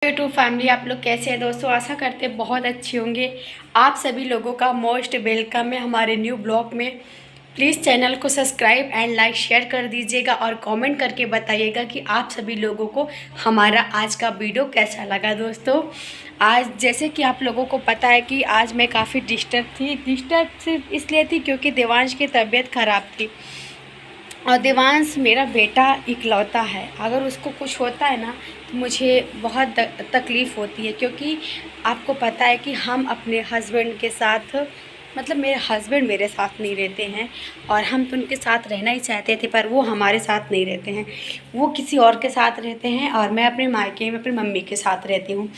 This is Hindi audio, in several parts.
यूट्यूब फैमिली, आप लोग कैसे हैं दोस्तों। आशा करते बहुत अच्छे होंगे। आप सभी लोगों का मोस्ट वेलकम है हमारे न्यू ब्लॉग में। प्लीज़ चैनल को सब्सक्राइब एंड लाइक शेयर कर दीजिएगा और कमेंट करके बताइएगा कि आप सभी लोगों को हमारा आज का वीडियो कैसा लगा। दोस्तों आज जैसे कि आप लोगों को पता है कि आज मैं काफ़ी डिस्टर्ब सिर्फ इसलिए थी क्योंकि देवांश की तबीयत ख़राब थी। और देवांश मेरा बेटा इकलौता है, अगर उसको कुछ होता है ना तो मुझे बहुत तकलीफ़ होती है, क्योंकि आपको पता है कि हम अपने हस्बैंड के साथ मतलब मेरे हस्बैंड मेरे साथ नहीं रहते हैं और हम तो उनके साथ रहना ही चाहते थे, पर वो हमारे साथ नहीं रहते हैं, वो किसी और के साथ रहते हैं और मैं अपने मायके में अपनी मम्मी के साथ रहती हूँ।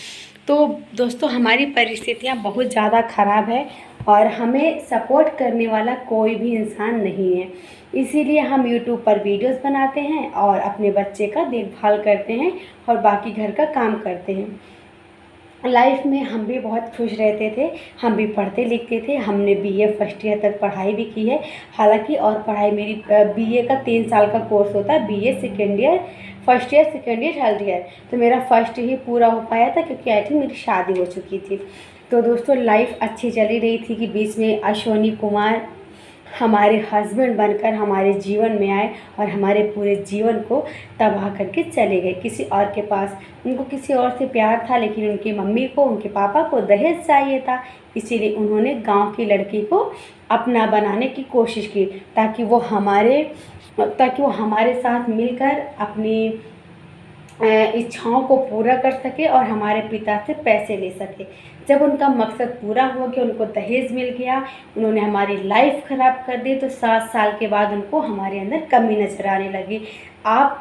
तो दोस्तों हमारी परिस्थितियाँ बहुत ज़्यादा ख़राब है और हमें सपोर्ट करने वाला कोई भी इंसान नहीं है, इसीलिए हम यूट्यूब पर वीडियोस बनाते हैं और अपने बच्चे का देखभाल करते हैं और बाकी घर का काम करते हैं। लाइफ में हम भी बहुत खुश रहते थे, हम भी पढ़ते लिखते थे, हमने बीए फर्स्ट ईयर तक पढ़ाई भी की है। हालांकि और पढ़ाई मेरी बीए का 3 साल का कोर्स होता है, BA second year, first year, second year, third year, तो मेरा फर्स्ट ही पूरा हो पाया था क्योंकि आई थिंक मेरी शादी हो चुकी थी। तो दोस्तों लाइफ अच्छी चली रही थी कि बीच में अश्विनी कुमार हमारे हस्बैंड बनकर हमारे जीवन में आए और हमारे पूरे जीवन को तबाह करके चले गए किसी और के पास। उनको किसी और से प्यार था, लेकिन उनकी मम्मी को, उनके पापा को दहेज चाहिए था, इसीलिए उन्होंने गांव की लड़की को अपना बनाने की कोशिश की ताकि वो हमारे साथ मिलकर अपनी इच्छाओं को पूरा कर सके और हमारे पिता से पैसे ले सके। जब उनका मकसद पूरा हो गया, उनको दहेज मिल गया, उन्होंने हमारी लाइफ ख़राब कर दी, तो 7 साल के बाद उनको हमारे अंदर कमी नज़र आने लगी।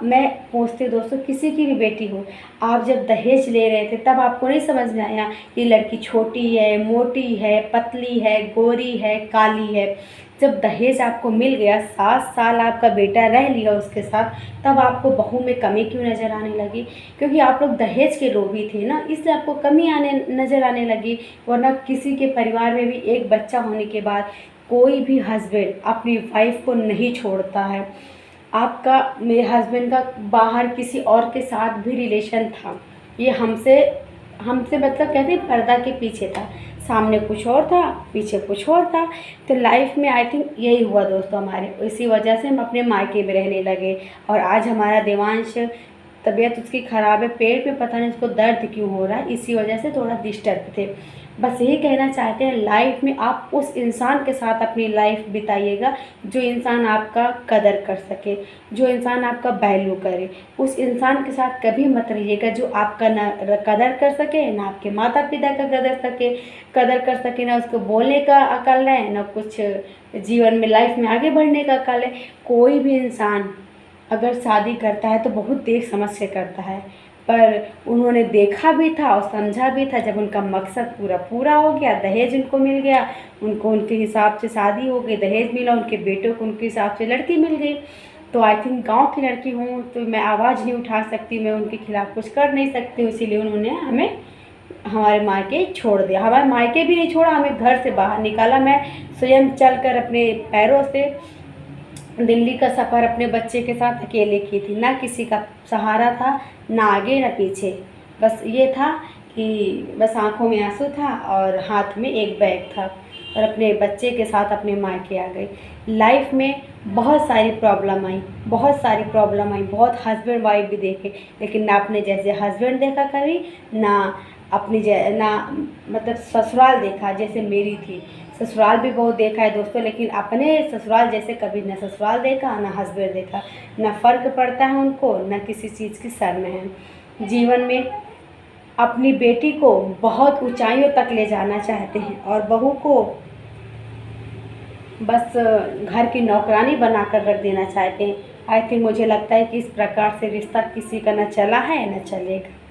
मैं पूछते दोस्तों, किसी की भी बेटी हो, आप जब दहेज ले रहे थे तब आपको नहीं समझ में आया ये लड़की छोटी है, मोटी है, पतली है, गोरी है, काली है। जब दहेज आपको मिल गया, 7 साल आपका बेटा रह लिया उसके साथ, तब आपको बहू में कमी क्यों नज़र आने लगी? क्योंकि आप लोग दहेज के लोभी थे ना, इसलिए आपको कमी नज़र आने लगी। वरना किसी के परिवार में भी एक बच्चा होने के बाद कोई भी हस्बैंड अपनी वाइफ को नहीं छोड़ता है। मेरे हस्बैंड का बाहर किसी और के साथ भी रिलेशन था, ये हमसे मतलब कहते हैं पर्दा के पीछे था, सामने कुछ और था, पीछे कुछ और था। तो लाइफ में आई थिंक यही हुआ दोस्तों हमारे, इसी वजह से हम अपने मायके में रहने लगे। और आज हमारा देवांश तबीयत उसकी ख़राब है, पेट में पता नहीं उसको दर्द क्यों हो रहा है, इसी वजह से थोड़ा डिस्टर्ब थे। बस यही कहना चाहते हैं, लाइफ में आप उस इंसान के साथ अपनी लाइफ बिताइएगा जो इंसान आपका कदर कर सके, जो इंसान आपका वैल्यू करे। उस इंसान के साथ कभी मत रहिएगा जो आपका ना कदर कर सके, ना आपके माता पिता का कदर कर सके, ना उसको बोलने का अकल है, ना कुछ जीवन में लाइफ में आगे बढ़ने का अकल है। कोई भी इंसान अगर शादी करता है तो बहुत देख समझ के करता है, पर उन्होंने देखा भी था और समझा भी था। जब उनका मकसद पूरा हो गया, दहेज उनको मिल गया, उनको उनके हिसाब से शादी हो गई, दहेज मिला, उनके बेटों को उनके हिसाब से लड़की मिल गई। तो आई थिंक गांव की लड़की हूँ तो मैं आवाज़ नहीं उठा सकती, मैं उनके खिलाफ़ कुछ कर नहीं सकती, इसीलिए उन्होंने हमें हमारे मायके छोड़ दिया। हमारे मायके भी नहीं छोड़ा, हमें घर से बाहर निकाला। मैं स्वयं चलकर अपने पैरों से दिल्ली का सफ़र अपने बच्चे के साथ अकेले की थी, ना किसी का सहारा था, ना आगे ना पीछे। बस ये था कि बस आंखों में आंसू था और हाथ में एक बैग था, और अपने बच्चे के साथ अपने मायके आ गई। लाइफ में बहुत सारी प्रॉब्लम आई, बहुत हस्बैंड वाइफ भी देखे, लेकिन ना अपने जैसे हस्बैंड देखा कभी, ना मतलब ससुराल देखा जैसे मेरी थी। ससुराल भी बहुत देखा है दोस्तों, लेकिन अपने ससुराल जैसे कभी ना ससुराल देखा, ना हस्बैंड देखा। ना फ़र्क पड़ता है उनको, ना किसी चीज़ की शर्म है। जीवन में अपनी बेटी को बहुत ऊंचाइयों तक ले जाना चाहते हैं और बहू को बस घर की नौकरानी बनाकर रख देना चाहते हैं। आई थिंक मुझे लगता है कि इस प्रकार से रिश्ता किसी का न चला है न चलेगा।